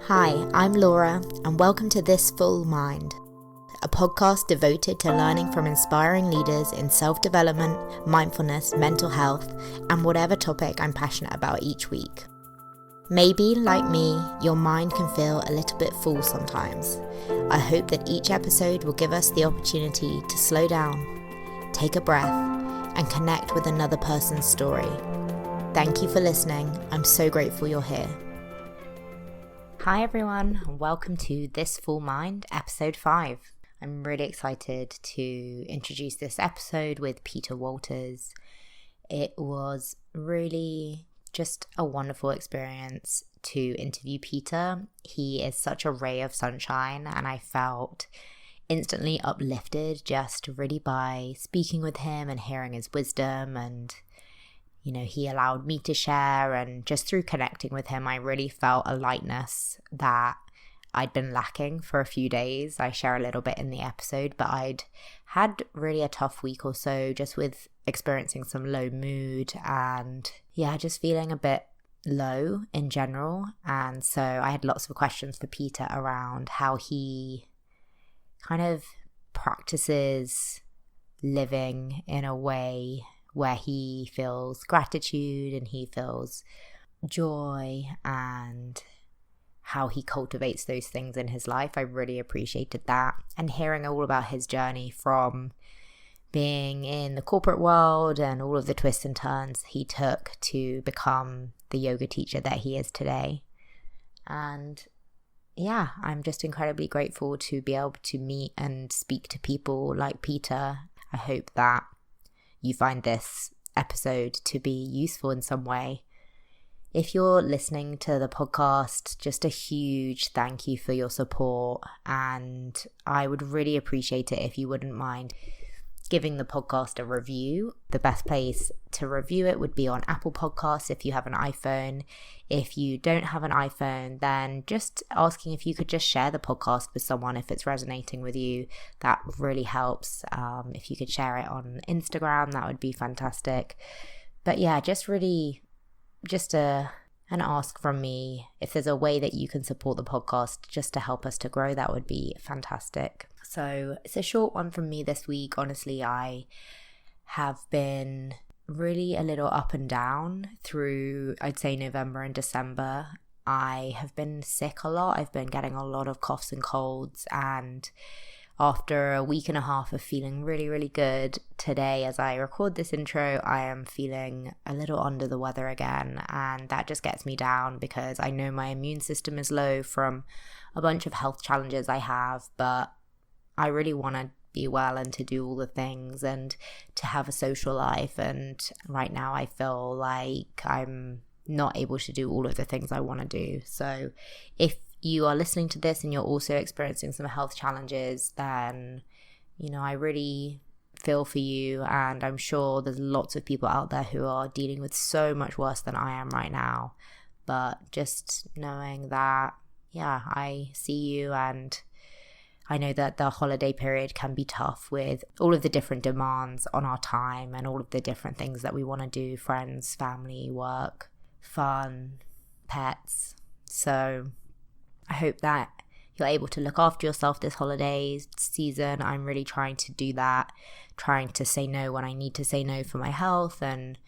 Hi, I'm Laura, and welcome to This Full Mind, a podcast devoted to learning from inspiring leaders in self-development, mindfulness, mental health, and whatever topic I'm passionate about each week. Maybe, like me, your mind can feel a little bit full sometimes. I hope that each episode will give us the opportunity to slow down, take a breath, and connect with another person's story. Thank you for listening. I'm so grateful you're here. Hi everyone, and welcome to This Full Mind, episode 5. I'm really excited to introduce this episode with Peter Walters. It was really just a wonderful experience to interview Peter. He is such a ray of sunshine, and I felt instantly uplifted just really by speaking with him and hearing his wisdom. And he allowed me to share, and just through connecting with him, I really felt a lightness that I'd been lacking for a few days. I share a little bit in the episode, but I'd had really a tough week or so just with experiencing some low mood and just feeling a bit low in general. And so I had lots of questions for Peter around how he kind of practices living in a way where he feels gratitude and he feels joy, and how he cultivates those things in his life. I really appreciated that, and hearing all about his journey from being in the corporate world and all of the twists and turns he took to become the yoga teacher that he is today. And I'm just incredibly grateful to be able to meet and speak to people like Peter. I hope that you find this episode to be useful in some way. If you're listening to the podcast, just a huge thank you for your support, and I would really appreciate it if you wouldn't mind giving the podcast a review. The best place to review it would be on Apple Podcasts if you have an iPhone. If you don't have an iPhone, then just asking if you could just share the podcast with someone if it's resonating with you. That really helps. If you could share it on Instagram, that would be fantastic. But just an ask from me. If there's a way that you can support the podcast just to help us to grow, that would be fantastic. So it's a short one from me this week. Honestly, I have been really a little up and down through, I'd say, November and December. I have been sick a lot. I've been getting a lot of coughs and colds, and after a week and a half of feeling really, really good, today as I record this intro, I am feeling a little under the weather again, and that just gets me down because I know my immune system is low from a bunch of health challenges I have, but I really want to be well and to do all the things and to have a social life, and right now I feel like I'm not able to do all of the things I want to do. So if you are listening to this and you're also experiencing some health challenges, then I really feel for you, and I'm sure there's lots of people out there who are dealing with so much worse than I am right now. But just knowing that I see you, and I know that the holiday period can be tough with all of the different demands on our time and all of the different things that we want to do: friends, family, work, fun, pets. So I hope that you're able to look after yourself this holiday season. I'm really trying to do that, trying to say no when I need to say no for my health, and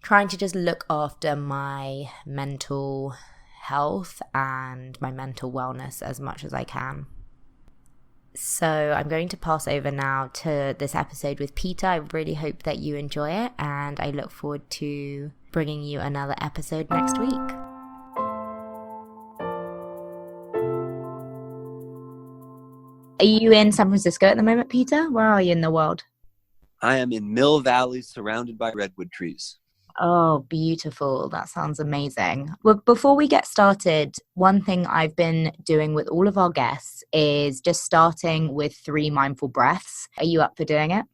trying to just look after my mental health and my mental wellness as much as I can. So I'm going to pass over now to this episode with Peter. I really hope that you enjoy it, and I look forward to bringing you another episode next week. Are you in San Francisco at the moment, Peter? Where are you in the world? I am in Mill Valley, surrounded by redwood trees. Oh, beautiful. That sounds amazing. Well, before we get started, one thing I've been doing with all of our guests is just starting with 3 mindful breaths. Are you up for doing it?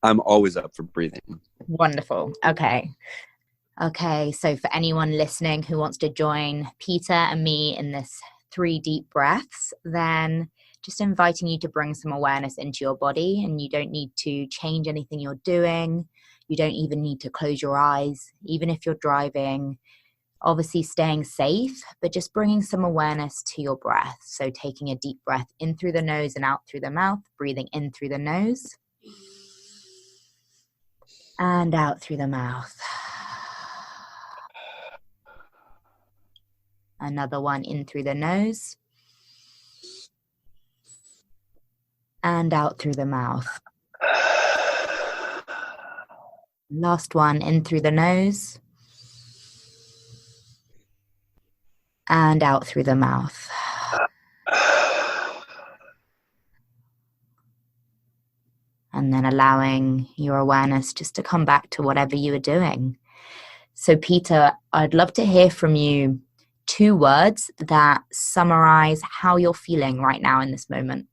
I'm always up for breathing. Wonderful. Okay, so for anyone listening who wants to join Peter and me in this 3 deep breaths, then just inviting you to bring some awareness into your body, and you don't need to change anything you're doing. You don't even need to close your eyes. Even if you're driving, Obviously staying safe, but just bringing some awareness to your breath. So taking a deep breath in through the nose and out through the mouth, breathing in through the nose and out through the mouth. Another one in through the nose and out through the mouth. Last one in through the nose and out through the mouth. And then allowing your awareness just to come back to whatever you are doing. So Peter, I'd love to hear from you 2 words that summarize how you're feeling right now in this moment.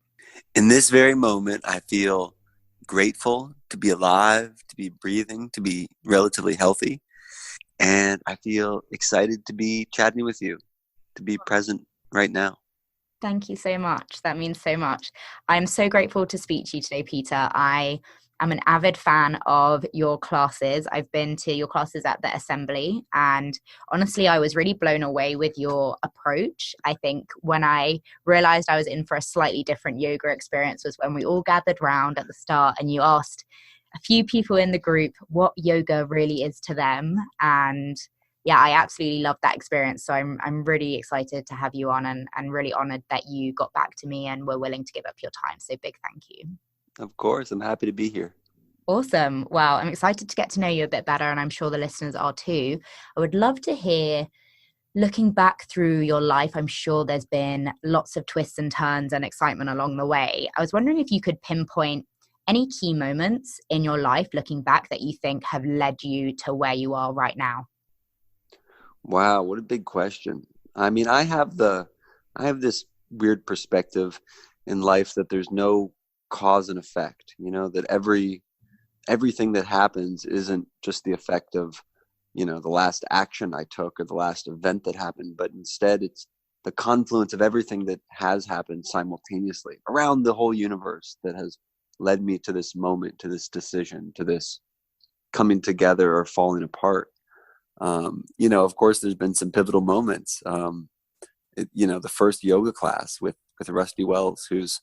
In this very moment, I feel grateful to be alive, to be breathing, to be relatively healthy. And I feel excited to be chatting with you, to be present right now. Thank you so much. That means so much. I'm so grateful to speak to you today, Peter. I am an avid fan of your classes. I've been to your classes at the Assembly, and honestly, I was really blown away with your approach. I think when I realized I was in for a slightly different yoga experience was when we all gathered round at the start and you asked a few people in the group what yoga really is to them. And yeah, I absolutely loved that experience. So I'm really excited to have you on and really honored that you got back to me and were willing to give up your time. So big thank you. Of course, I'm happy to be here. Awesome. Well, I'm excited to get to know you a bit better, and I'm sure the listeners are too. I would love to hear, looking back through your life, I'm sure there's been lots of twists and turns and excitement along the way. I was wondering if you could pinpoint any key moments in your life looking back that you think have led you to where you are right now. Wow, what a big question. I mean, I have this weird perspective in life that there's no cause and effect, that everything that happens isn't just the effect of, the last action I took or the last event that happened, but instead it's the confluence of everything that has happened simultaneously around the whole universe that has led me to this moment, to this decision, to this coming together or falling apart. Of course, there's been some pivotal moments. The first yoga class with Rusty Wells, who's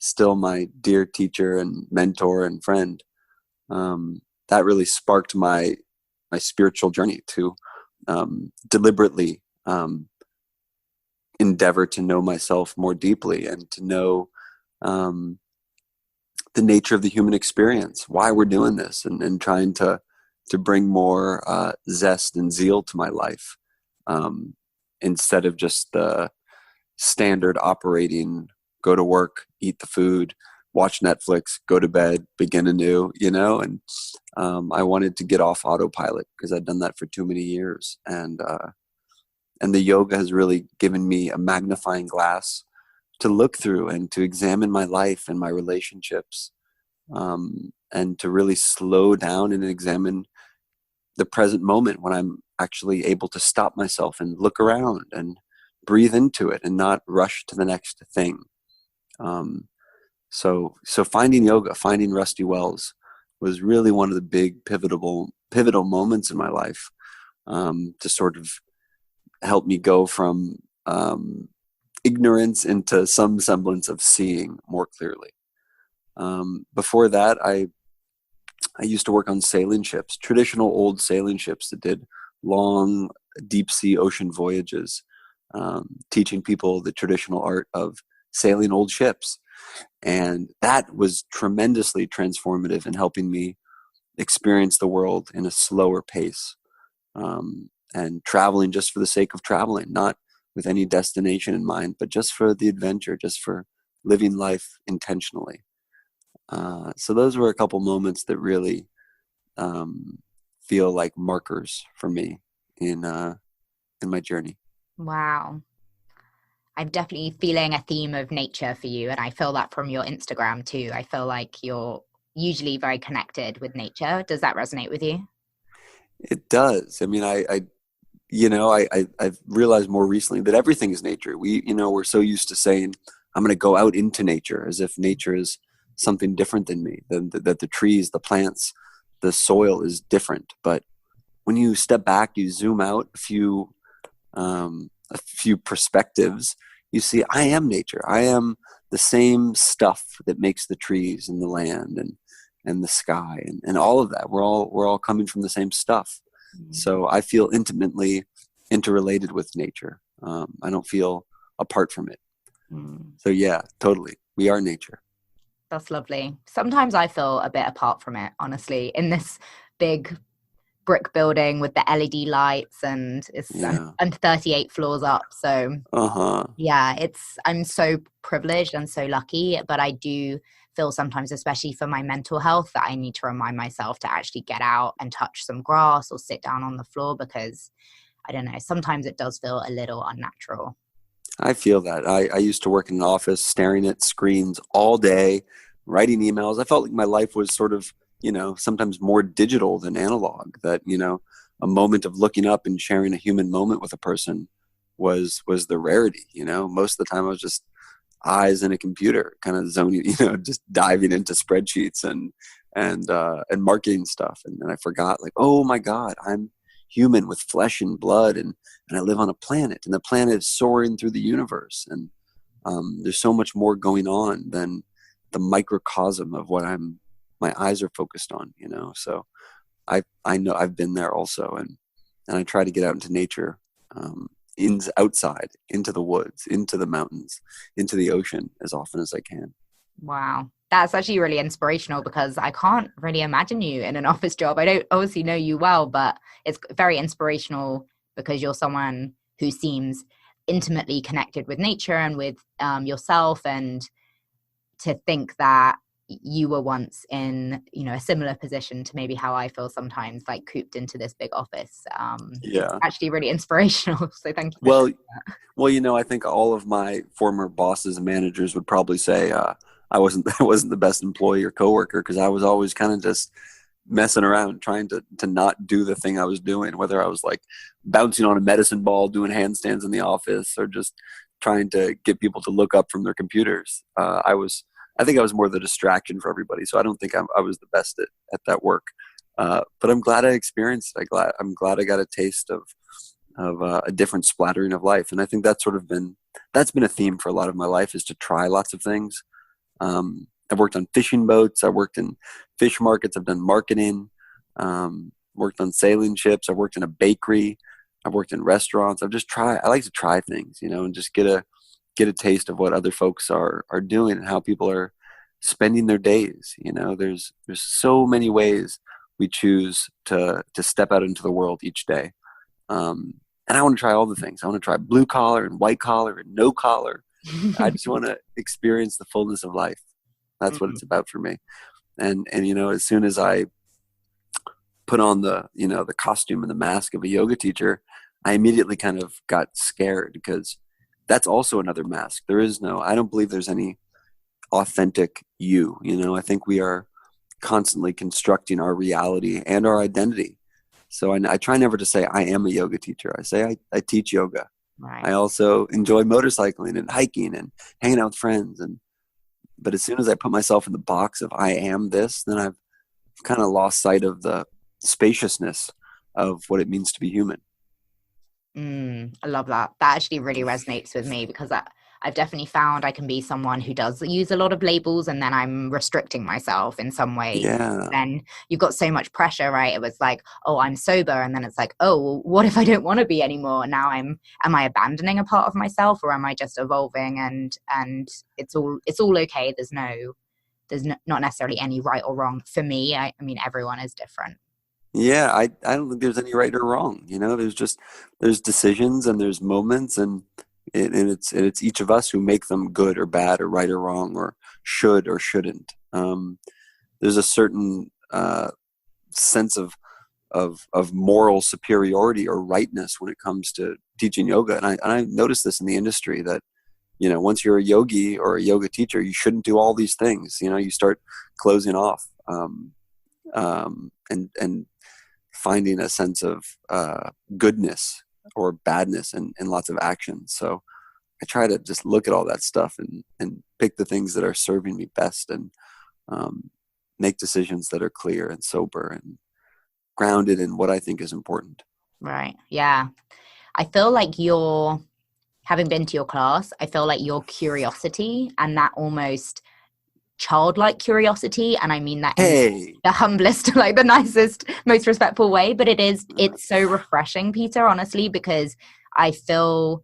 still my dear teacher and mentor and friend. That really sparked my spiritual journey to deliberately endeavor to know myself more deeply and to know the nature of the human experience, why we're doing this, and trying to bring more zest and zeal to my life, instead of just the standard operating, go to work, eat the food, watch Netflix, go to bed, begin anew, and I wanted to get off autopilot because I'd done that for too many years. And the yoga has really given me a magnifying glass to look through and to examine my life and my relationships, and to really slow down and examine the present moment when I'm actually able to stop myself and look around and breathe into it and not rush to the next thing. So finding yoga, finding Rusty Wells was really one of the big pivotal moments in my life, to sort of help me go from ignorance into some semblance of seeing more clearly. Before that, I used to work on sailing ships, traditional old sailing ships that did long deep sea ocean voyages, teaching people the traditional art of sailing old ships. And that was tremendously transformative in helping me experience the world in a slower pace, and traveling just for the sake of traveling, not with any destination in mind, but just for the adventure, just for living life intentionally. So those were a couple moments that really feel like markers for me in my journey. Wow. I'm definitely feeling a theme of nature for you, and I feel that from your Instagram too. I feel like you're usually very connected with nature. Does that resonate with you? It does. I mean, I've realized more recently that everything is nature. We're so used to saying, I'm going to go out into nature, as if nature is something different than me, that the trees, the plants, the soil is different. But when you step back, you zoom out a few a few perspectives, you see, I am nature. I am the same stuff that makes the trees and the land and the sky and all of that. We're all coming from the same stuff. So I feel intimately interrelated with nature. I don't feel apart from it. So yeah, totally. We are nature. That's lovely. Sometimes I feel a bit apart from it, honestly, in this big brick building with the LED lights, and I'm 38 floors up. So yeah, I'm so privileged and so lucky, but I do feel sometimes, especially for my mental health, that I need to remind myself to actually get out and touch some grass or sit down on the floor, because I don't know, sometimes it does feel a little unnatural. I feel that. I used to work in an office staring at screens all day, writing emails. I felt like my life was sort of, sometimes more digital than analog, that, a moment of looking up and sharing a human moment with a person was the rarity. Most of the time I was just eyes in a computer, kind of zoning, just diving into spreadsheets and marketing stuff. And then I forgot, like, oh my God, I'm human with flesh and blood, and I live on a planet, and the planet is soaring through the universe. And there's so much more going on than the microcosm of what my eyes are focused on, So I know I've been there also. And I try to get out into nature, outside, into the woods, into the mountains, into the ocean as often as I can. Wow. That's actually really inspirational, because I can't really imagine you in an office job. I don't obviously know you well, but it's very inspirational because you're someone who seems intimately connected with nature and with yourself. And to think that you were once in, a similar position to maybe how I feel sometimes, like cooped into this big office. It's actually really inspirational. So thank you. Well, I think all of my former bosses and managers would probably say I wasn't the best employee or coworker, because I was always kind of just messing around, trying to not do the thing I was doing, whether I was like bouncing on a medicine ball, doing handstands in the office, or just trying to get people to look up from their computers. I think I was more the distraction for everybody. So I don't think I was the best at that work. But I'm glad I experienced it. I'm glad I got a taste of a different splattering of life. And I think that's been a theme for a lot of my life, is to try lots of things. I've worked on fishing boats. I worked in fish markets. I've done marketing, worked on sailing ships. I've worked in a bakery. I've worked in restaurants. I like to try things, and just get a taste of what other folks are doing and how people are spending their days. There's so many ways we choose to step out into the world each day. And I want to try all the things. I want to try blue collar and white collar and no collar. I just want to experience the fullness of life. That's what it's about for me. And as soon as I put on the costume and the mask of a yoga teacher, I immediately kind of got scared, because that's also another mask. I don't believe there's any authentic you. I think we are constantly constructing our reality and our identity. So I try never to say I am a yoga teacher. I say I teach yoga. Right. I also enjoy motorcycling and hiking and hanging out with friends. But as soon as I put myself in the box of I am this, then I've kind of lost sight of the spaciousness of what it means to be human. I love that. That actually really resonates with me, because I've definitely found I can be someone who does use a lot of labels, and then I'm restricting myself in some way. Yeah. Then you've got so much pressure, right? It was like, oh, I'm sober. And then it's like, oh, well, what if I don't want to be anymore? Now am I abandoning a part of myself, or am I just evolving? And it's all okay. There's not necessarily any right or wrong for me. I mean, everyone is different. Yeah, I don't think there's any right or wrong. There's decisions and there's moments, and it's each of us who make them good or bad or right or wrong or should or shouldn't. There's a certain sense of moral superiority or rightness when it comes to teaching yoga, and I noticed this in the industry that once you're a yogi or a yoga teacher, you shouldn't do all these things. You start closing off. And finding a sense of goodness or badness in lots of actions. So I try to just look at all that stuff and pick the things that are serving me best, and make decisions that are clear and sober and grounded in what I think is important. Right. Yeah. I feel like having been to your class, I feel like your curiosity and that almost childlike curiosity, and I mean that in Hey. the humblest, like the nicest, most respectful way, but it's so refreshing, Peter, honestly, because I feel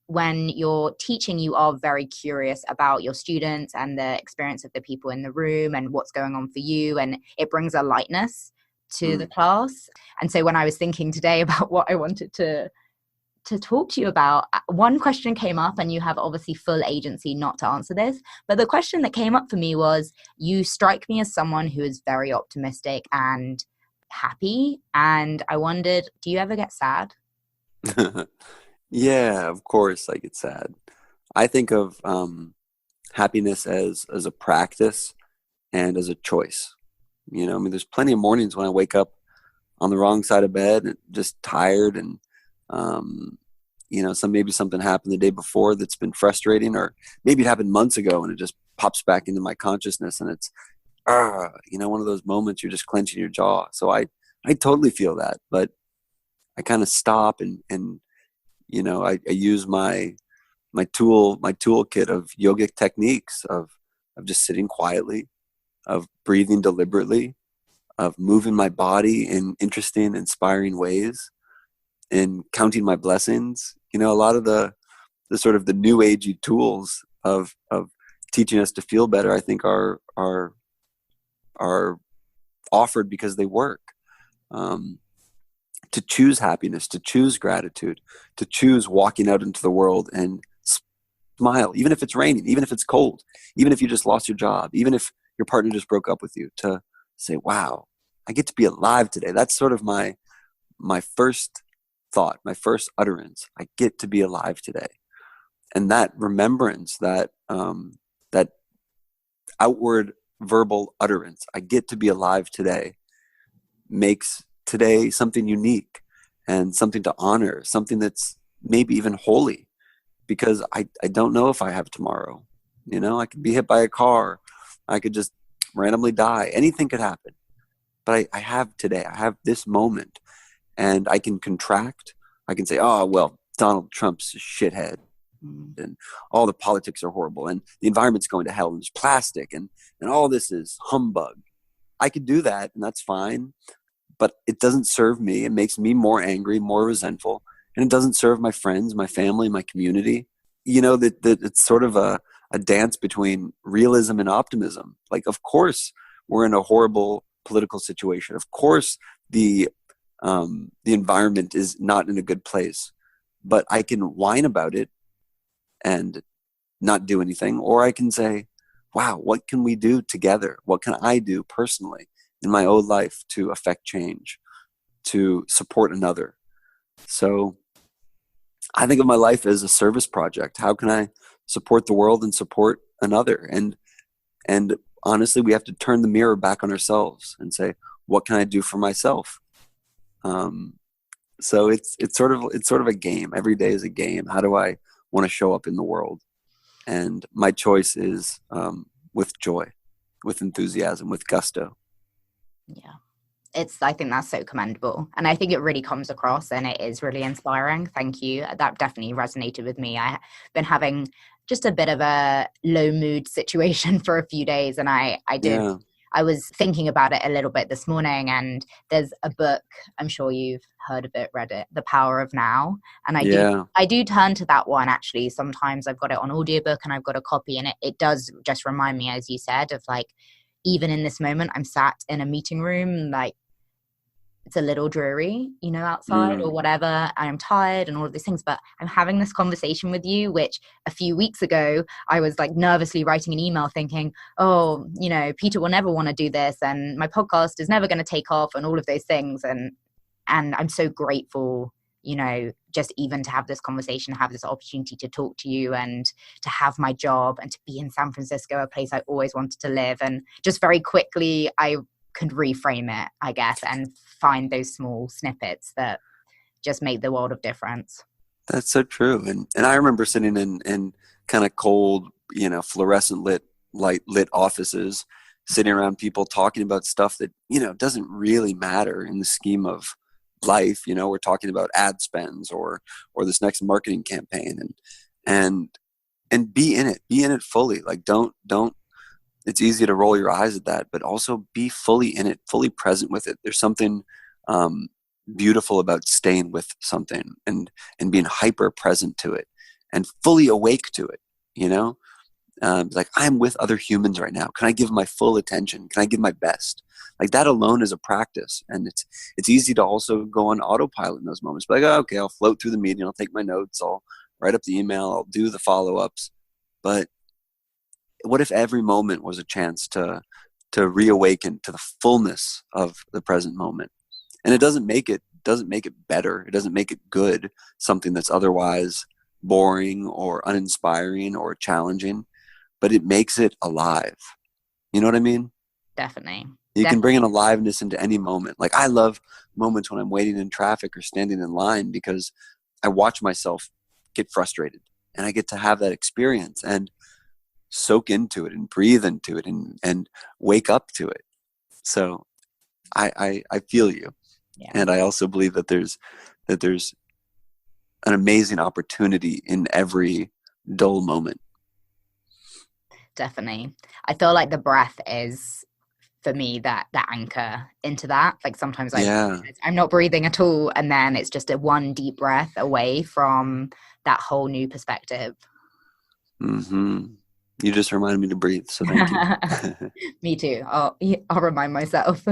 when you're teaching, you are very curious about your students and the experience of the people in the room and what's going on for you, and it brings a lightness to the class. And so when I was thinking today about what I wanted to talk to you about, one question came up, and you have obviously full agency not to answer this, but the question that came up for me was, you strike me as someone who is very optimistic and happy, and I wondered, do you ever get sad? Yeah, of course I get sad. I think of happiness as a practice and as a choice. I mean, there's plenty of mornings when I wake up on the wrong side of bed and just tired, and maybe something happened the day before that's been frustrating, or maybe it happened months ago and it just pops back into my consciousness, and it's one of those moments you're just clenching your jaw. So I totally feel that, but I kind of stop and I use my toolkit of yogic techniques of just sitting quietly, of breathing deliberately, of moving my body in interesting, inspiring ways, and counting my blessings. A lot of the sort of the new agey tools of teaching us to feel better, I think are offered because they work. To choose happiness, to choose gratitude, to choose walking out into the world and smile, even if it's raining, even if it's cold, even if you just lost your job, even if your partner just broke up with you, to say, wow, I get to be alive today. That's sort of my first thought, my first utterance. I get to be alive today. And that remembrance, that outward verbal utterance, I get to be alive today, makes today something unique and something to honor, something that's maybe even holy, because I don't know if I have tomorrow. I could be hit by a car. I could just randomly die. Anything could happen. But I have today. I have this moment. And I can contract. I can say, oh, well, Donald Trump's a shithead. And all the politics are horrible. And the environment's going to hell. And there's plastic. And all this is humbug. I could do that, and that's fine. But it doesn't serve me. It makes me more angry, more resentful. And it doesn't serve my friends, my family, my community. That it's sort of a dance between realism and optimism. Like, of course, we're in a horrible political situation. Of course, the environment is not in a good place. But I can whine about it and not do anything. Or I can say, wow, what can we do together? What can I do personally in my own life to affect change, to support another? So I think of my life as a service project. How can I support the world and support another? And honestly, we have to turn the mirror back on ourselves and say, what can I do for myself? So it's sort of a game. Every day is a game. How do I want to show up in the world? And my choice is with joy, with enthusiasm, with gusto. Yeah. I think that's so commendable. And I think it really comes across, and it is really inspiring. Thank you. That definitely resonated with me. I've been having just a bit of a low mood situation for a few days. And I was thinking about it a little bit this morning, and there's a book, I'm sure you've heard of it, read it, The Power of Now. And I do turn to that one, actually. Sometimes I've got it on audiobook and I've got a copy, and it does just remind me, as you said, of like, even in this moment, I'm sat in a meeting room, like it's a little dreary, outside or whatever. I'm tired and all of these things, but I'm having this conversation with you, which a few weeks ago, I was like nervously writing an email thinking, oh, Peter will never want to do this, and my podcast is never going to take off, and all of those things. And I'm so grateful, just even to have this conversation, have this opportunity to talk to you, and to have my job, and to be in San Francisco, a place I always wanted to live. And just very quickly, I could reframe it, I guess, and find those small snippets that just make the world of difference. That's so true. And I remember sitting in kind of cold, fluorescent lit offices, sitting around people talking about stuff that, doesn't really matter in the scheme of life. You know, we're talking about ad spends or this next marketing campaign, and be in it fully. Like, don't, it's easy to roll your eyes at that, but also be fully in it, fully present with it. There's something beautiful about staying with something and being hyper present to it and fully awake to it, you know? Like, I'm with other humans right now. Can I give my full attention? Can I give my best? Like, that alone is a practice. And it's easy to also go on autopilot in those moments. Like, oh, okay, I'll float through the meeting. I'll take my notes. I'll write up the email. I'll do the follow-ups. But what if every moment was a chance to reawaken to the fullness of the present moment? And it doesn't make it better. It doesn't make it good, something that's otherwise boring or uninspiring or challenging, but it makes it alive. You know what I mean? Definitely. You can bring an aliveness into any moment. Like, I love moments when I'm waiting in traffic or standing in line, because I watch myself get frustrated and I get to have that experience and soak into it and breathe into it and wake up to it. So I feel you. Yeah. And I also believe that there's an amazing opportunity in every dull moment. Definitely. I feel like the breath is, for me, that anchor into that. Like, sometimes I'm not breathing at all, and then it's just a one deep breath away from that whole new perspective. Mm-hmm. You just reminded me to breathe, so thank you. Me too. I'll remind myself.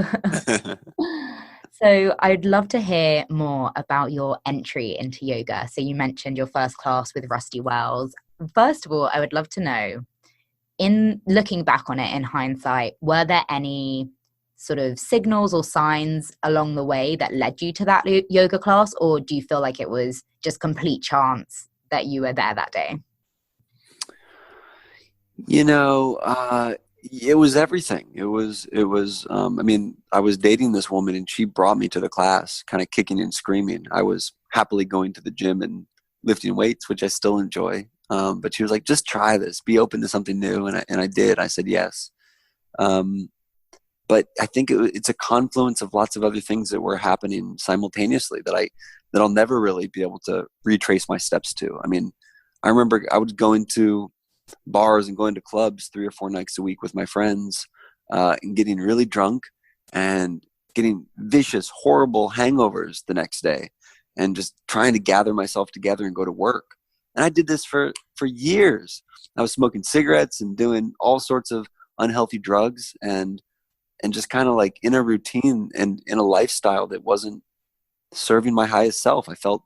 So I'd love to hear more about your entry into yoga. So you mentioned your first class with Rusty Wells. First of all, I would love to know, in looking back on it in hindsight, were there any sort of signals or signs along the way that led you to that yoga class? Or do you feel like it was just complete chance that you were there that day? You know, it was everything. It was, I mean, I was dating this woman and she brought me to the class kind of kicking and screaming. I was happily going to the gym and lifting weights, which I still enjoy. But she was like, just try this, be open to something new. And I did. I said yes. But I think it's a confluence of lots of other things that were happening simultaneously that I'll never really be able to retrace my steps to. I mean, I remember I was going to bars and going to clubs 3 or 4 nights a week with my friends, and getting really drunk and getting vicious, horrible hangovers the next day, and just trying to gather myself together and go to work. And I did this for years. I was smoking cigarettes and doing all sorts of unhealthy drugs and just kind of like in a routine and in a lifestyle that wasn't serving my highest self. I felt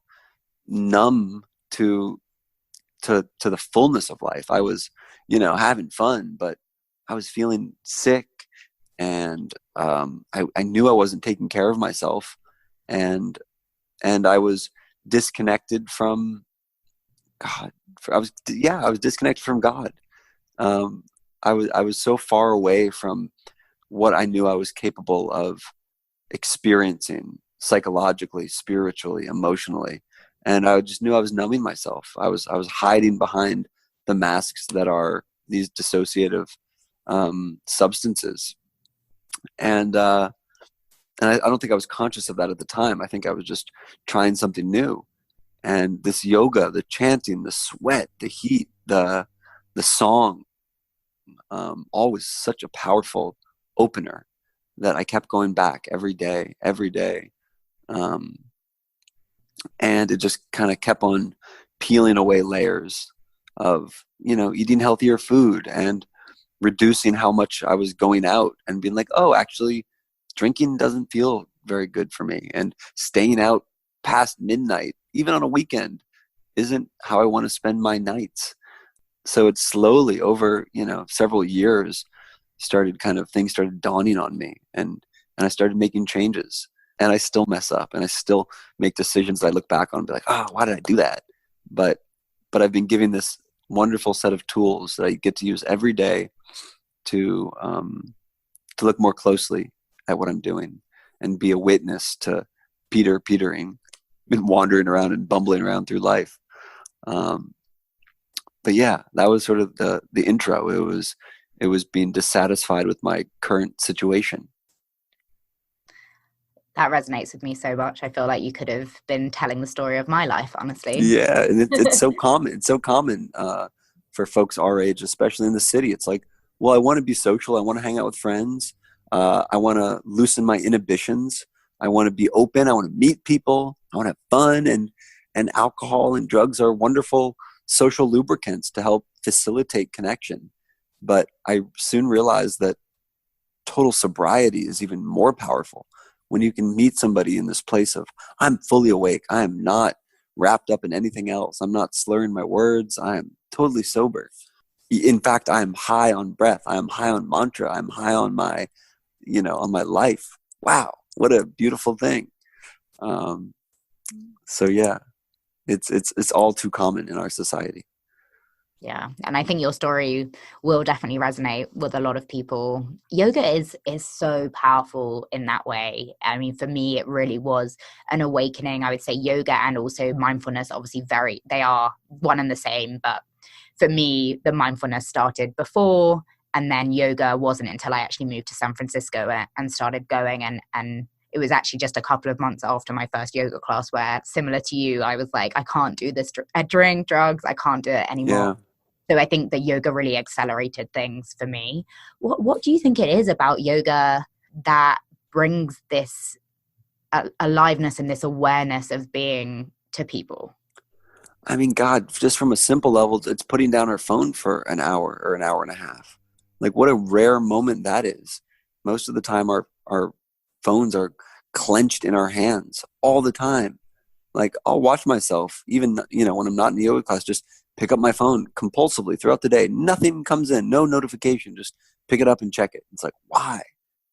numb to the fullness of life. I was, having fun, but I was feeling sick, and I knew I wasn't taking care of myself, and I was disconnected from God. I was disconnected from God. I was so far away from what I knew I was capable of experiencing psychologically, spiritually, emotionally. And I just knew I was numbing myself. I was hiding behind the masks that are these dissociative substances. And I don't think I was conscious of that at the time. I think I was just trying something new. And this yoga, the chanting, the sweat, the heat, the song, all was such a powerful opener that I kept going back every day. And it just kind of kept on peeling away layers of, eating healthier food and reducing how much I was going out and being like, oh, actually drinking doesn't feel very good for me. And staying out past midnight, even on a weekend, isn't how I want to spend my nights. So it's slowly over, several years things started dawning on me, and I started making changes. And I still mess up, and I still make decisions that I look back on and be like, oh, why did I do that? But I've been given this wonderful set of tools that I get to use every day to look more closely at what I'm doing and be a witness to petering, been wandering around and bumbling around through life. But yeah, that was sort of the intro. It was being dissatisfied with my current situation. That resonates with me so much. I feel like you could have been telling the story of my life, honestly. Yeah, and it's so common. It's so common for folks our age, especially in the city. It's like, well, I want to be social. I want to hang out with friends. I want to loosen my inhibitions. I want to be open. I want to meet people. I want to have fun. And alcohol and drugs are wonderful social lubricants to help facilitate connection. But I soon realized that total sobriety is even more powerful when you can meet somebody in this place of, I'm fully awake. I am not wrapped up in anything else. I'm not slurring my words. I am totally sober. In fact, I am high on breath. I am high on mantra. I'm high on my, on my life. Wow, what a beautiful thing. So yeah, it's all too common in our society. Yeah. And I think your story will definitely resonate with a lot of people. Yoga is so powerful in that way. I mean, for me, it really was an awakening. I would say yoga and also mindfulness, obviously they are one and the same. But for me, the mindfulness started before, and then yoga wasn't until I actually moved to San Francisco and started going. And it was actually just a couple of months after my first yoga class where, similar to you, I was like, I can't do this. I drink drugs. I can't do it anymore. Yeah. So I think the yoga really accelerated things for me. What do you think it is about yoga that brings this aliveness and this awareness of being to people? I mean, God, just from a simple level, it's putting down our phone for an hour or an hour and a half. Like, what a rare moment that is. Most of the time, our phones are clenched in our hands all the time. Like, I'll watch myself, even, when I'm not in the yoga class, just pick up my phone compulsively throughout the day. Nothing comes in, no notification, just pick it up and check it. It's like, why?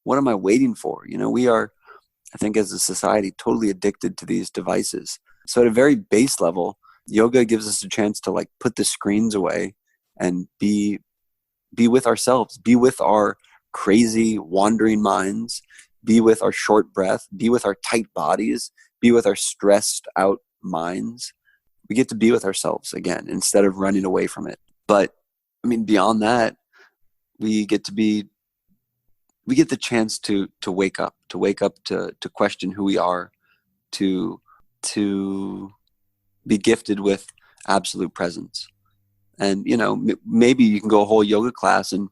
What am I waiting for? We are, I think, as a society, totally addicted to these devices. So at a very base level, yoga gives us a chance to like put the screens away and be with ourselves, be with our crazy wandering minds, be with our short breath, be with our tight bodies, be with our stressed out minds. We get to be with ourselves again instead of running away from it. But I mean, beyond that, we get the chance to wake up, to question who we are, to be gifted with absolute presence. And, maybe you can go a whole yoga class and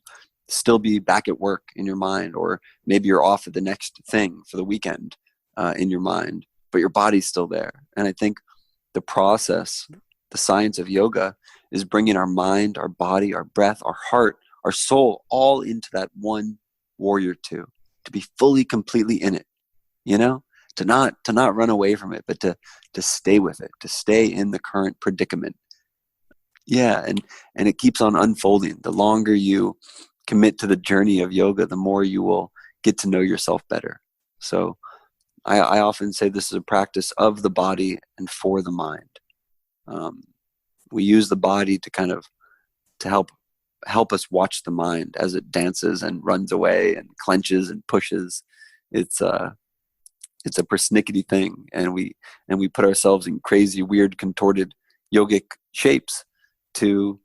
still be back at work in your mind, or maybe you're off at the next thing for the weekend in your mind, but your body's still there. And I think the process, the science of yoga, is bringing our mind, our body, our breath, our heart, our soul, all into that one warrior two, to be fully, completely in it, to not run away from it, but to stay with it, to stay in the current predicament. Yeah. And it keeps on unfolding. The longer you commit to the journey of yoga, the more you will get to know yourself better. So I often say this is a practice of the body and for the mind. We use the body to kind of to help us watch the mind as it dances and runs away and clenches and pushes. It's a persnickety thing, and we put ourselves in crazy, weird, contorted yogic shapes to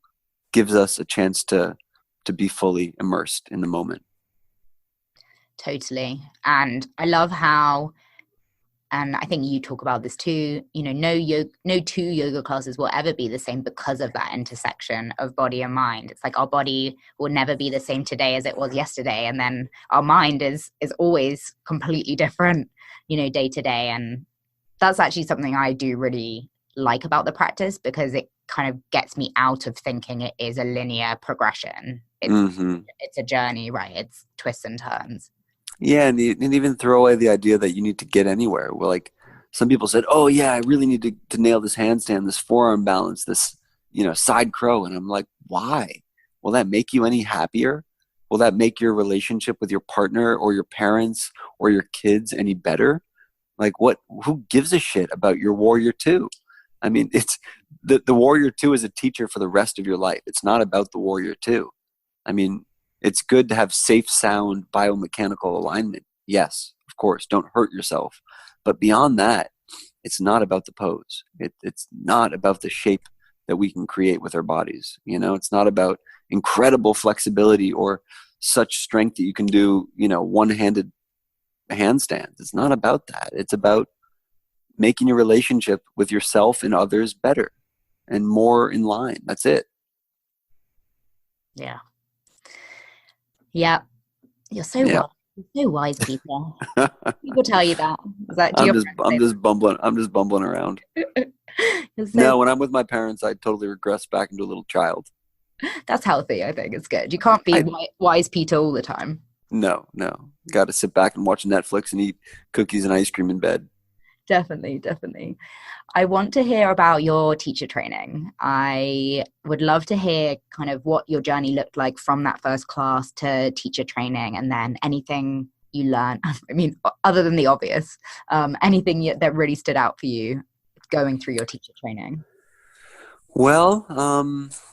gives us a chance to be fully immersed in the moment. Totally. And I love how, and I think you talk about this too, no two yoga classes will ever be the same because of that intersection of body and mind. It's like our body will never be the same today as it was yesterday. And then our mind is always completely different, day to day. And that's actually something I do really like about the practice, because it kind of gets me out of thinking it is a linear progression. It's a journey, right? It's twists and turns. Yeah, and even throw away the idea that you need to get anywhere. Well, like some people said, oh yeah, I really need to nail this handstand, this forearm balance, this, side crow. And I'm like, why? Will that make you any happier? Will that make your relationship with your partner or your parents or your kids any better? Like who gives a shit about your warrior two? I mean, it's the warrior two is a teacher for the rest of your life. It's not about the warrior two. I mean, it's good to have safe, sound biomechanical alignment. Yes, of course, don't hurt yourself. But beyond that, it's not about the pose. It's not about the shape that we can create with our bodies. It's not about incredible flexibility or such strength that you can do, one-handed handstands. It's not about that. It's about making your relationship with yourself and others better and more in line. That's it. Yeah. Yeah. You're so Yeah. wise. You're so wise, Peter. People tell you that. Is that do your I'm friends just bumbling. I'm just bumbling around. say that? You're so, No, when I'm with my parents, I totally regress back into a little child. that's healthy, I think. It's good. You can't be I wise Peter all the time. no. Got to sit back and watch Netflix and eat cookies and ice cream in bed. Definitely, definitely. I want to hear about your teacher training. I would love to hear kind of what your journey looked like from that first class to teacher training, and then anything you learned. I mean, other than the obvious, anything that really stood out for you going through your teacher training. Well,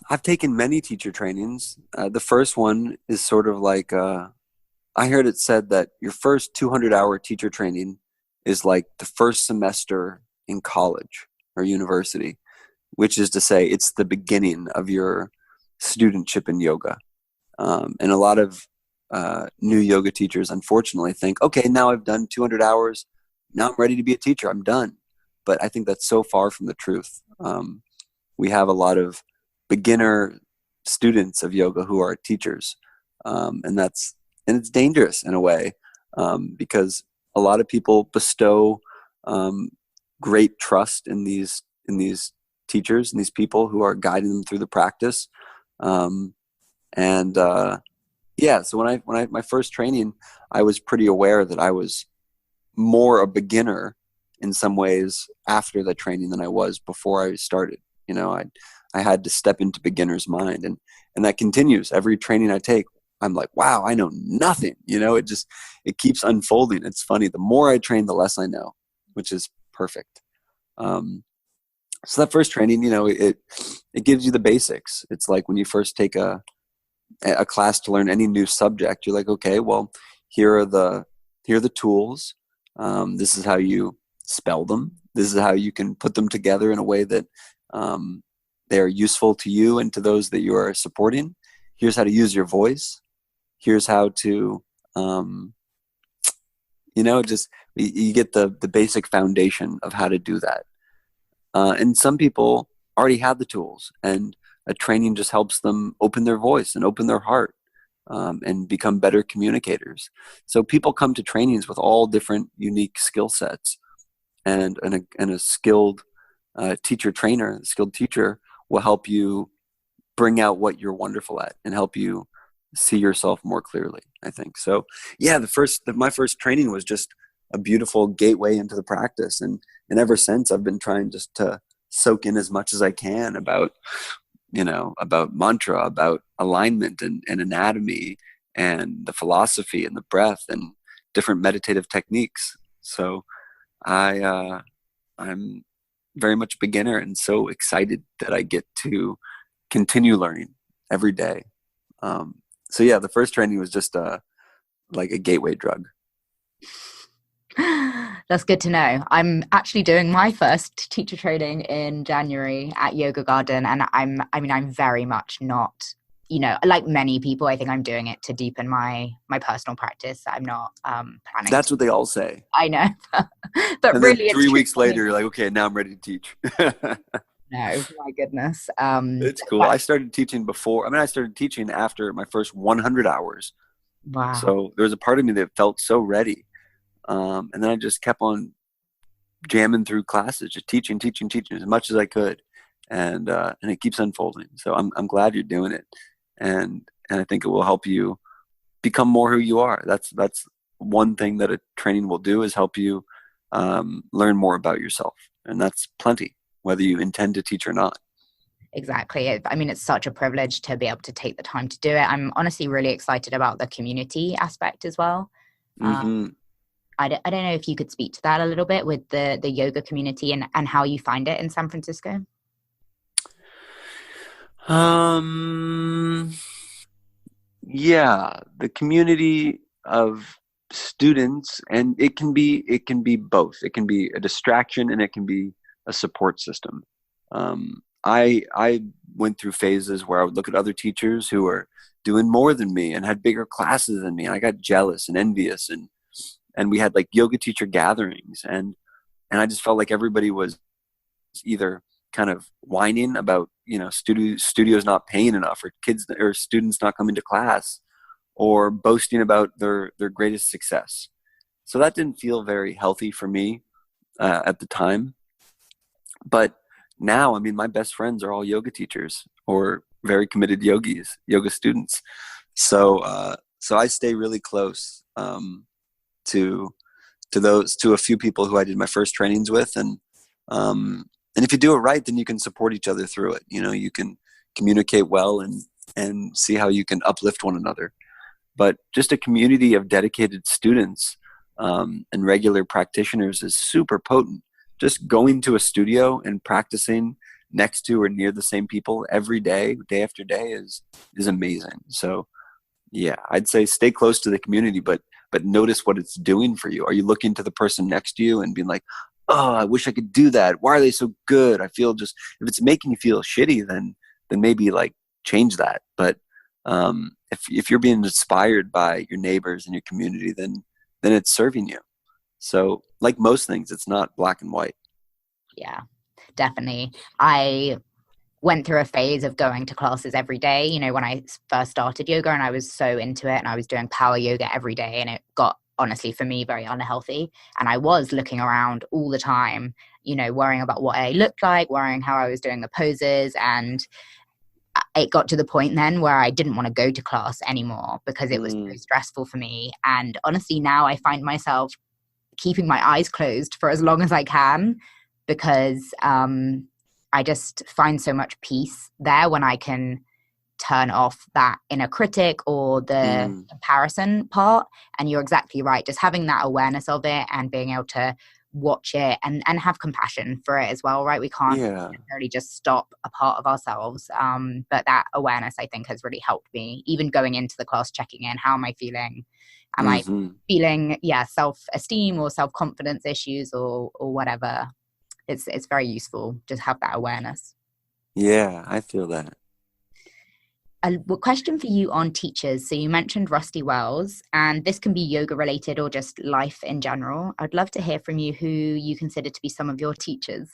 I've taken many teacher trainings. The first one is sort of like I heard it said that your first 200-hour teacher training is like the first semester in college or university, which is to say it's the beginning of your studentship in yoga. And a lot of new yoga teachers, unfortunately, think, okay, now I've done 200 hours. Now I'm ready to be a teacher. I'm done. But I think that's so far from the truth. We have a lot of beginner students of yoga who are teachers. And it's dangerous in a way, because a lot of people bestow great trust in these teachers and these people who are guiding them through the practice. Um, and yeah, so when I my first training, I was pretty aware that I was more a beginner in some ways after the training than I was before I started. You know, I had to step into beginner's mind, and that continues every training I take. I'm like, wow, I know nothing. You know, it keeps unfolding. It's funny. The more I train, the less I know, which is perfect. So that first training, you know, it gives you the basics. It's like when you first take a class to learn any new subject, you're like, okay, well, here are the tools. This is how you spell them. This is how you can put them together in a way that they are useful to you and to those that you are supporting. Here's how to use your voice. Here's how to, you know, just you get the basic foundation of how to do that. And some people already have the tools, and a training just helps them open their voice and open their heart, and become better communicators. So people come to trainings with all different unique skill sets, and a skilled skilled teacher will help you bring out what you're wonderful at and help you see yourself more clearly, I think. So yeah, my first training was just a beautiful gateway into the practice. And ever since, I've been trying just to soak in as much as I can about, you know, about mantra, about alignment and anatomy and the philosophy and the breath and different meditative techniques. So I'm very much a beginner and so excited that I get to continue learning every day. So yeah, the first training was just like a gateway drug. That's good to know. I'm actually doing my first teacher training in January at Yoga Garden, and I'm very much not, you know, like many people, I think I'm doing it to deepen my personal practice. I'm not planning That's to. what they all say. I know, but And then really, it's 3 weeks true. later, you're like, okay, now I'm ready to teach. No, my goodness. It's cool. I started teaching before. I mean, I started teaching after my first 100 hours. Wow. So there was a part of me that felt so ready. And then I just kept on jamming through classes, just teaching as much as I could. And it keeps unfolding. So I'm glad you're doing it. And I think it will help you become more who you are. That's one thing that a training will do, is help you learn more about yourself. And that's plenty, whether you intend to teach or not. Exactly. I mean, it's such a privilege to be able to take the time to do it. I'm honestly really excited about the community aspect as well. Mm-hmm. I don't know if you could speak to that a little bit with the yoga community and how you find it in San Francisco. Yeah, the community of students, and it can be both. It can be a distraction and it can be a support system. I went through phases where I would look at other teachers who were doing more than me and had bigger classes than me, and I got jealous and envious, and and we had like yoga teacher gatherings, and I just felt like everybody was either kind of whining about, studios not paying enough, or kids or students not coming to class, or boasting about their greatest success. So that didn't feel very healthy for me at the time. But now, I mean, my best friends are all yoga teachers or very committed yoga students. So I stay really close to to a few people who I did my first trainings with, and if you do it right, then you can support each other through it. You can communicate well and see how you can uplift one another. But just a community of dedicated students and regular practitioners is super potent. Just going to a studio and practicing next to or near the same people every day, day after day, is amazing. So yeah, I'd say stay close to the community, but notice what it's doing for you. Are you looking to the person next to you and being like, oh, I wish I could do that. Why are they so good? I feel just, if it's making you feel shitty, then maybe like change that. But if you're being inspired by your neighbors and your community, then it's serving you. So like most things, it's not black and white. Yeah, definitely. I went through a phase of going to classes every day, when I first started yoga, and I was so into it, and I was doing power yoga every day, and it got, honestly, for me, very unhealthy. And I was looking around all the time, worrying about what I looked like, worrying how I was doing the poses. And it got to the point then where I didn't want to go to class anymore because it was so stressful for me. And honestly, now I find myself keeping my eyes closed for as long as I can, because I just find so much peace there when I can turn off that inner critic or the comparison part. And you're exactly right. Just having that awareness of it and being able to watch it and have compassion for it as well, right? We can't necessarily just stop a part of ourselves. But that awareness, I think, has really helped me, even going into the class, checking in. How am I feeling? Am I feeling, self-esteem or self-confidence issues or whatever? It's very useful. Just have that awareness. Yeah, I feel that. A question for you on teachers. So you mentioned Rusty Wells, and this can be yoga related or just life in general. I'd love to hear from you who you consider to be some of your teachers.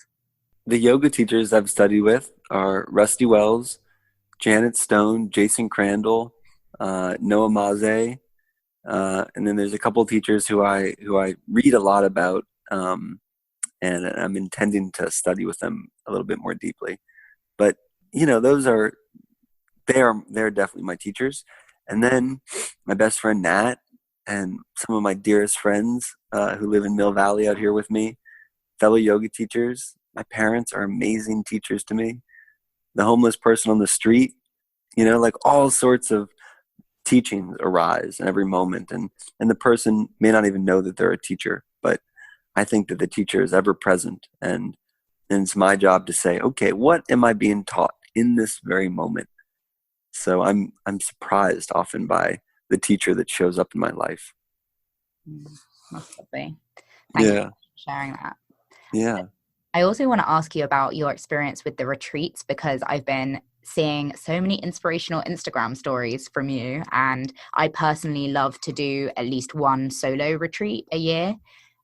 The yoga teachers I've studied with are Rusty Wells, Janet Stone, Jason Crandall, Noah Maze, and then there's a couple of teachers who I read a lot about, and I'm intending to study with them a little bit more deeply. But they're definitely my teachers. And then my best friend Nat and some of my dearest friends who live in Mill Valley out here with me, fellow yoga teachers. My parents are amazing teachers to me. The homeless person on the street, like all sorts of teachings arise in every moment. And the person may not even know that they're a teacher, but I think that the teacher is ever present. And it's my job to say, okay, what am I being taught in this very moment? So I'm surprised often by the teacher that shows up in my life. That's lovely. Thank you for sharing that. Yeah. I also want to ask you about your experience with the retreats, because I've been seeing so many inspirational Instagram stories from you, and I personally love to do at least one solo retreat a year.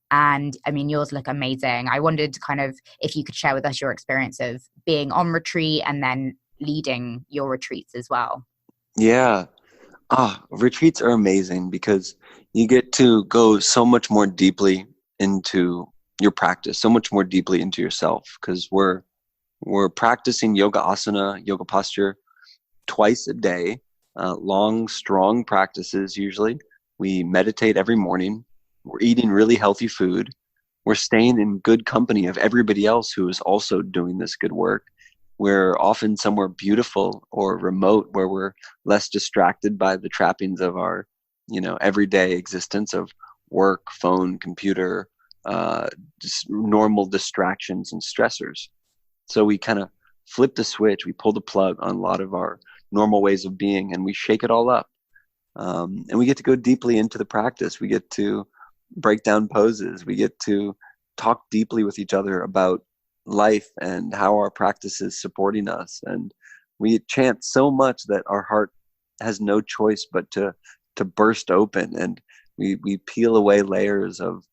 And I mean, yours look amazing. I wondered kind of if you could share with us your experience of being on retreat and then leading your retreats as well. Yeah. Retreats are amazing because you get to go so much more deeply into your practice, so much more deeply into yourself, because we're practicing yoga asana, yoga posture twice a day, long, strong practices usually. We meditate every morning. We're eating really healthy food. We're staying in good company of everybody else who is also doing this good work. We're often somewhere beautiful or remote where we're less distracted by the trappings of our, everyday existence of work, phone, computer, just normal distractions and stressors. So we kind of flip the switch, we pull the plug on a lot of our normal ways of being, and we shake it all up. And we get to go deeply into the practice. We get to break down poses. We get to talk deeply with each other about life and how our practice is supporting us. And we chant so much that our heart has no choice but to burst open and We peel away layers of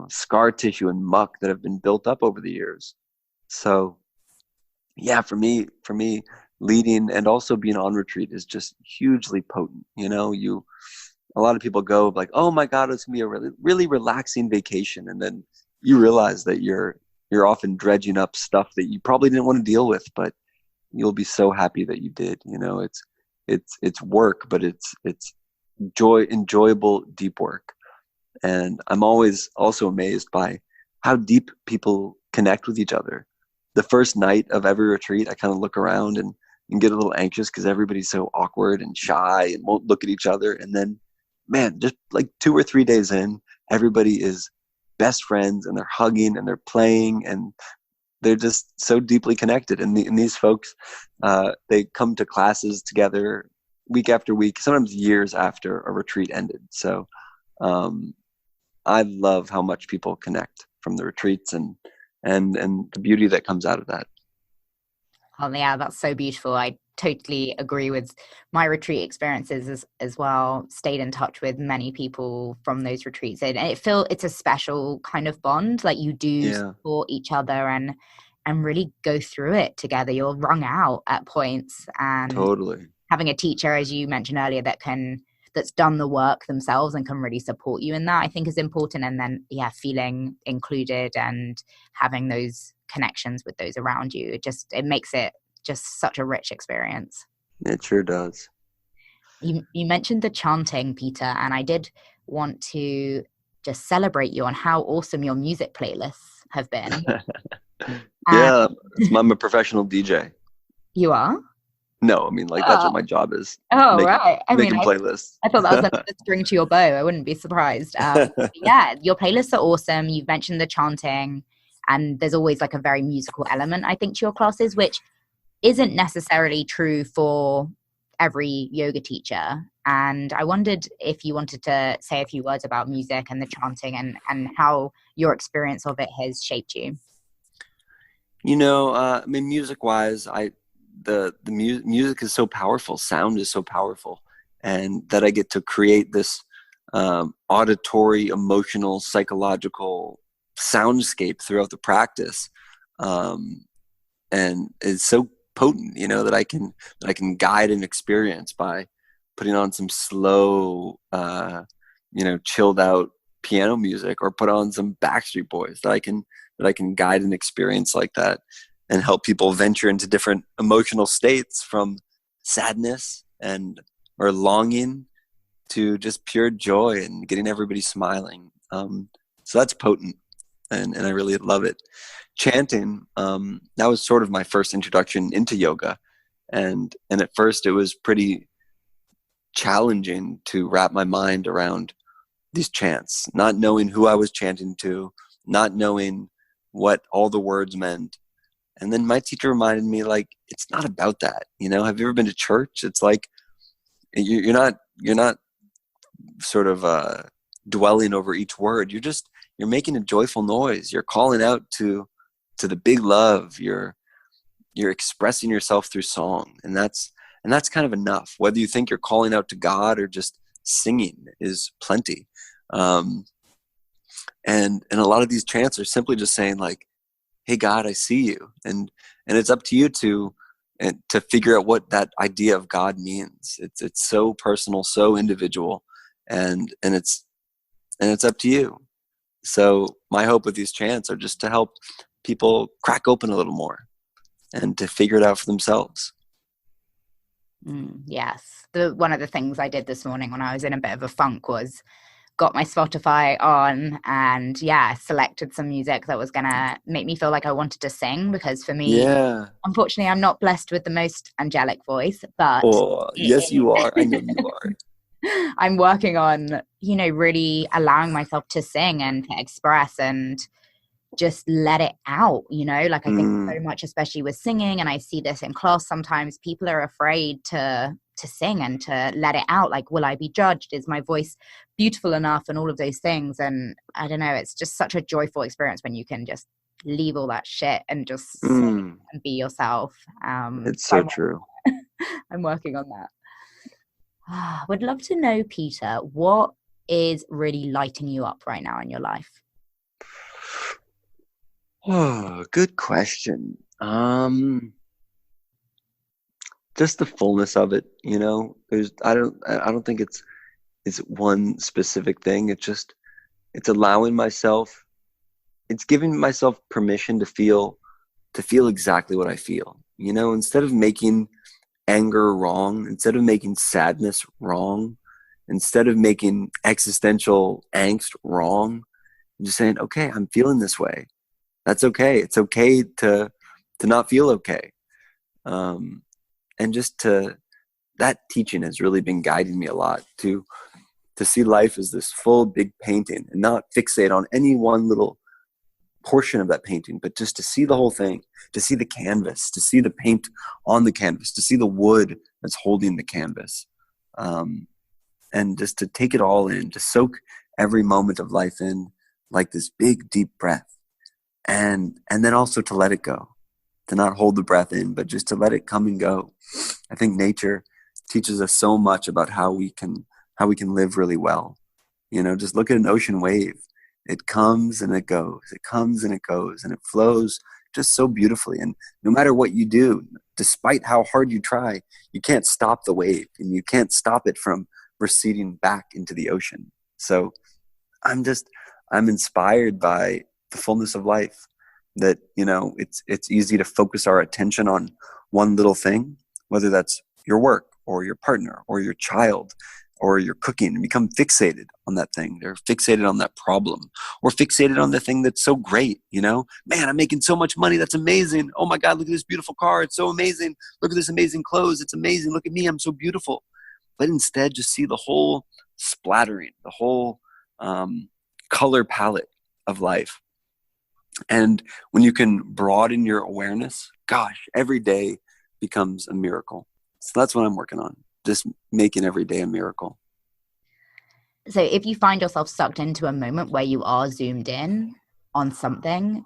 scar tissue and muck that have been built up over the years. So yeah, for me, leading and also being on retreat is just hugely potent. A lot of people go like, oh my God, it's gonna be a really, really relaxing vacation. And then you realize that you're often dredging up stuff that you probably didn't want to deal with, but you'll be so happy that you did. It's work, but it's enjoyable, deep work. And I'm always also amazed by how deep people connect with each other. The first night of every retreat, I kind of look around and get a little anxious because everybody's so awkward and shy and won't look at each other. And then, man, just like 2 or 3 days in, everybody is best friends and they're hugging and they're playing and they're just so deeply connected. And these folks, they come to classes together week after week, sometimes years after a retreat ended. So I love how much people connect from the retreats and the beauty that comes out of that. Oh yeah, that's so beautiful. I totally agree with my retreat experiences as well. Stayed in touch with many people from those retreats, and it's a special kind of bond. Like you do support each other and really go through it together. You're wrung out at points, and totally having a teacher, as you mentioned earlier, that's done the work themselves and can really support you in that, I think is important. And then feeling included and having those connections with those around you, it makes it just such a rich experience. It sure does. You mentioned the chanting, Peter, and I did want to just celebrate you on how awesome your music playlists have been. Yeah, I'm a professional DJ. You are? No, I mean, like, that's what my job is. Oh, right. Making playlists. I thought that was another string to your bow. I wouldn't be surprised. Yeah, your playlists are awesome. You've mentioned the chanting, and there's always like a very musical element, I think, to your classes, which isn't necessarily true for every yoga teacher. And I wondered if you wanted to say a few words about music and the chanting and how your experience of it has shaped you. I mean, music-wise, the music is so powerful. Sound is so powerful, and that I get to create this auditory, emotional, psychological soundscape throughout the practice, and it's so potent, that I can guide an experience by putting on some slow, chilled out piano music, or put on some Backstreet Boys that I can guide an experience like that and help people venture into different emotional states, from sadness or longing to just pure joy and getting everybody smiling. So that's potent, and I really love it. Chanting, that was sort of my first introduction into yoga, and at first it was pretty challenging to wrap my mind around these chants, not knowing who I was chanting to, not knowing what all the words meant. And then my teacher reminded me, like, it's not about that. Have you ever been to church? It's like you're not sort of dwelling over each word. You're making a joyful noise. You're calling out to the big love. You're expressing yourself through song, and that's kind of enough. Whether you think you're calling out to God or just singing is plenty. And a lot of these chants are simply just saying, like, hey God, I see you, and it's up to you to figure out what that idea of God means. It's so personal, so individual, and it's up to you. So my hope with these chants are just to help people crack open a little more and to figure it out for themselves. Yes. One of the things I did this morning when I was in a bit of a funk was got my Spotify on and selected some music that was going to make me feel like I wanted to sing, because for me, unfortunately, I'm not blessed with the most angelic voice, but yes, you are. I know you are. I'm working on, really allowing myself to sing and to express and just let it out, like I think so much, especially with singing. And I see this in class sometimes, people are afraid to sing and to let it out. Like, will I be judged? Is my voice beautiful enough? And all of those things. And I don't know, it's just such a joyful experience when you can just leave all that shit and just sing and be yourself. It's so true. I'm working on that. Would love to know, Peter, what is really lighting you up right now in your life? Oh, good question. Just the fullness of it, you know. I don't think it's one specific thing. It's allowing myself, it's giving myself permission to feel exactly what I feel. You know, instead of making anger wrong, instead of making sadness wrong, instead of making existential angst wrong, I'm just saying, okay, I'm feeling this way. That's okay. It's okay to not feel okay. Um, and just to that teaching has really been guiding me a lot to see life as this full big painting and not fixate on any one little portion of that painting, but just to see the whole thing, to see the canvas, to see the paint on the canvas, to see the wood that's holding the canvas, and just to take it all in, to soak every moment of life in like this big deep breath, and then also to let it go, to not hold the breath in, but just to let it come and go. I think nature teaches us so much about how we can live really well. You know, just look at an ocean wave. It comes and it goes. It comes and it goes, and it flows just so beautifully. And no matter what you do, despite how hard you try, you can't stop the wave, and you can't stop it from receding back into the ocean. So I'm inspired by the fullness of life, that, you know, it's easy to focus our attention on one little thing, whether that's your work or your partner or your child or your cooking, and become fixated on that thing. They're fixated on that problem, or fixated on the thing that's so great. You know, man, I'm making so much money. That's amazing. Oh my God, look at this beautiful car. It's so amazing. Look at this amazing clothes. It's amazing. Look at me. I'm so beautiful. But instead, just see the whole splattering, the whole color palette of life. And when you can broaden your awareness, gosh, every day becomes a miracle. So that's what I'm working on, just making every day a miracle. So if you find yourself sucked into a moment where you are zoomed in on something,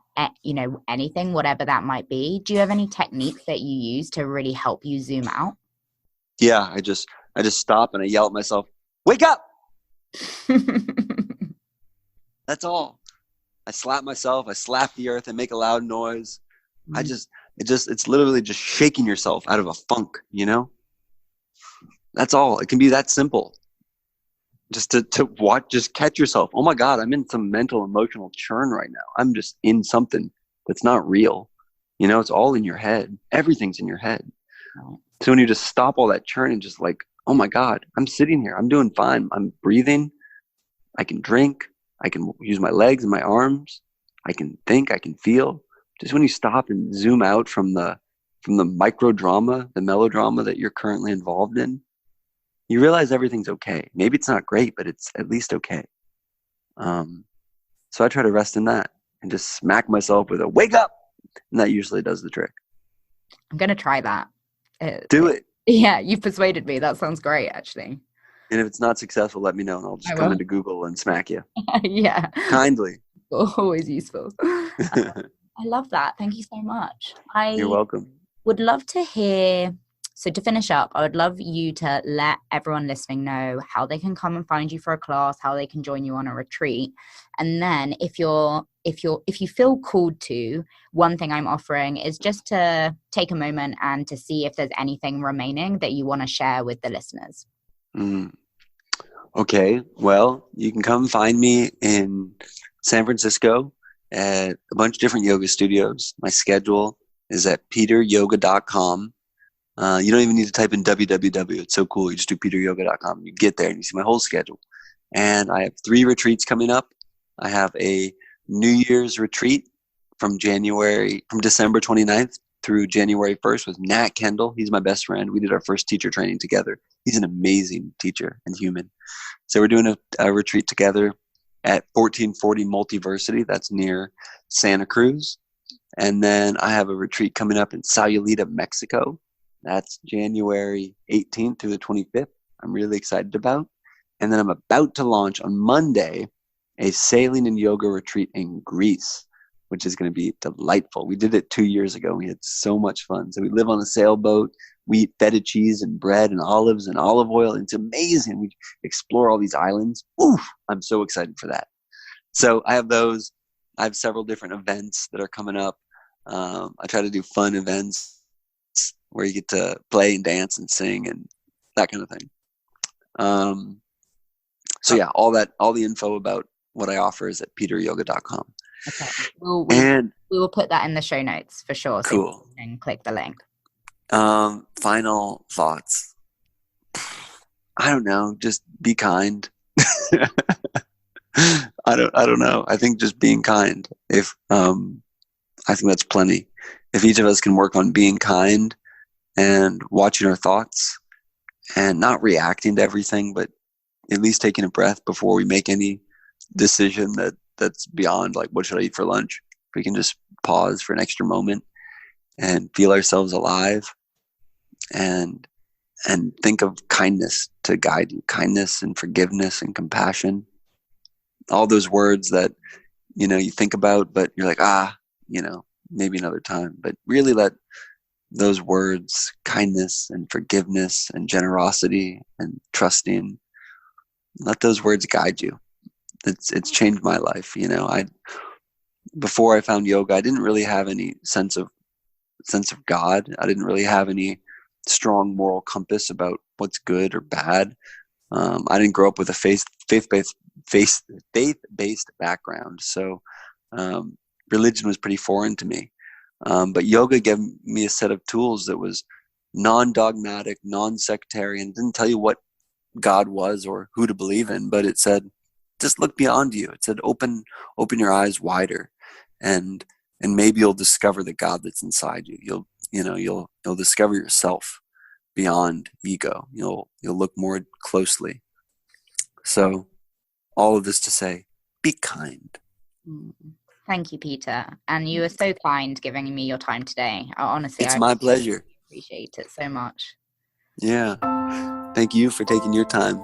anything, whatever that might be, do you have any techniques that you use to really help you zoom out? Yeah, I just stop and I yell at myself, wake up! That's all. I slap myself, I slap the earth, I make a loud noise. It's literally just shaking yourself out of a funk, you know? That's all. It can be that simple. Just to watch, just catch yourself. Oh my God, I'm in some mental, emotional churn right now. I'm just in something that's not real. You know, it's all in your head. Everything's in your head. So when you just stop all that churn and just like, oh my God, I'm sitting here. I'm doing fine. I'm breathing. I can drink. I can use my legs and my arms. I can think. I can feel. Just when you stop and zoom out from the micro drama, the melodrama that you're currently involved in, you realize everything's okay. Maybe it's not great, but it's at least okay. So I try to rest in that and just smack myself with a wake up. And that usually does the trick. I'm going to try that. Do it. Yeah, you've persuaded me. That sounds great, actually. And if it's not successful, let me know and I'll just come into Google and smack you. Yeah. Kindly. Always useful. I love that. Thank you so much. You're welcome. Would love to hear, so to finish up, I would love you to let everyone listening know how they can come and find you for a class, how they can join you on a retreat. And then if you feel called to, one thing I'm offering is just to take a moment and to see if there's anything remaining that you want to share with the listeners. Okay. Well, you can come find me in San Francisco at a bunch of different yoga studios. My schedule is at peteryoga.com. You don't even need to type in www. It's so cool. You just do peteryoga.com. You get there and you see my whole schedule. And I have 3 retreats coming up. I have a New Year's retreat from December 29th through January 1st with Nat Kendall. He's my best friend. We did our first teacher training together. He's an amazing teacher and human. So we're doing a retreat together at 1440 Multiversity. That's near Santa Cruz. And then I have a retreat coming up in Sayulita, Mexico. That's January 18th through the 25th. I'm really excited about. And then I'm about to launch on Monday a sailing and yoga retreat in Greece. which is going to be delightful. We did it 2 years ago. We had so much fun. So we live on a sailboat. We eat feta cheese and bread and olives and olive oil. It's amazing. We explore all these islands. Oof, I'm so excited for that. So I have those. I have several different events that are coming up. I try to do fun events where you get to play and dance and sing and that kind of thing. So yeah, all the info about what I offer is at peteryoga.com. Okay. We will put that in the show notes for sure. So cool. You can click the link. Final thoughts. I don't know. Just be kind. I don't know. I think just being kind. I think that's plenty. If each of us can work on being kind and watching our thoughts and not reacting to everything, but at least taking a breath before we make any decision that's beyond like, what should I eat for lunch? We can just pause for an extra moment and feel ourselves alive and think of kindness to guide you. Kindness and forgiveness and compassion. All those words that, you think about, but you're like, maybe another time. But really let those words, kindness and forgiveness and generosity and trusting, let those words guide you. It's changed my life. Before I found yoga, I didn't really have any sense of God. I didn't really have any strong moral compass about what's good or bad. I didn't grow up with a faith-based background, so religion was pretty foreign to me. But yoga gave me a set of tools that was non-dogmatic, non-sectarian. It didn't tell you what God was or who to believe in, but it said, just look beyond you. It said, open your eyes wider, and maybe you'll discover the God that's inside you. You'll discover yourself beyond ego. You'll look more closely. So all of this to say, be kind. Thank you, Peter. And you were so kind giving me your time today. Honestly, it's my pleasure. Appreciate it so much. Yeah. Thank you for taking your time.